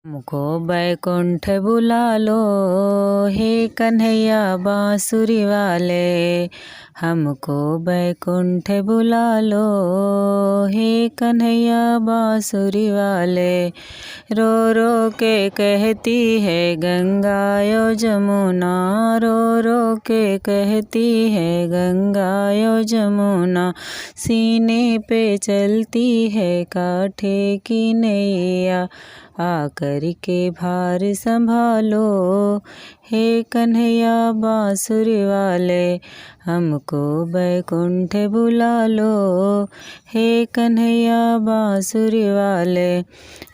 हमको बैकुंठ बुला लो हे कन्हैया बांसुरी वाले। हमको बैकुंठ बुला लो हे कन्हैया बांसुरी वाले। रो रो के कहती है गंगा यो जमुना, रो रो के कहती है गंगा यो जमुना। सीने पे चलती है काठे की नैया, आकर के भार संभालो हे कन्हैया बांसुरी वाले। हमको बैकुंठ बुला लो हे कन्हैया बांसुरी वाले।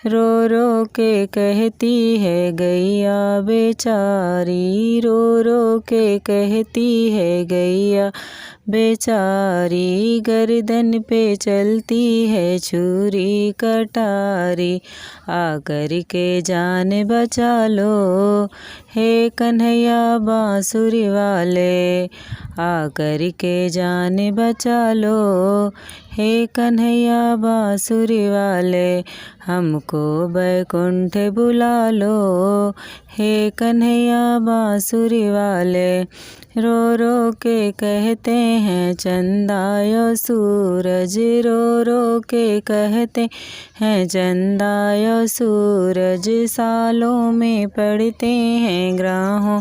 रो रो के कहती है गैया बेचारी, रो रो के कहती है गैया बेचारी। गर्दन पे चलती है छुरी कटारी, आकर के जान बचा लो हे कन्हैया बांसुरी वाले। आकर के जान बचा लो हे कन्हैया बांसुरी वाले। हमको बैकुंठ बुला लो हे कन्हैया बांसुरी वाले। रो रो के कहते हैं चंदा यो सूरज, रो रो के कहते हैं चंदा यो सूरज। सालों में पड़ते हैं ग्रहों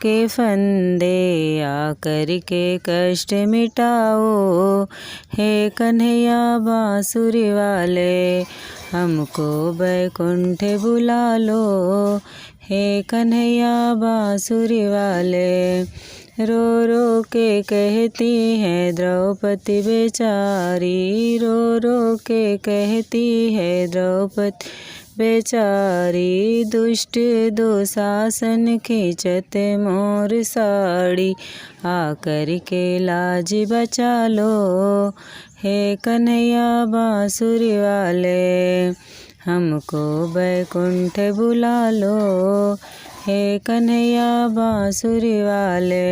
के फंदे, आकर के कष्ट मिटाओ हे कन्हैया बांसुरी वाले। हमको बैकुंठ बुला लो हे कन्हैया बांसुरी वाले। रो रो के कहती है द्रौपदी बेचारी, रो रो के कहती है द्रौपदी बेचारी। दुष्ट दुशासन खींचत मोर साड़ी, आकर के लाज बचा लो हे कन्हैया बांसुरी वाले। हमको बैकुंठ बुला लो हे कन्हैया बांसुरी वाले।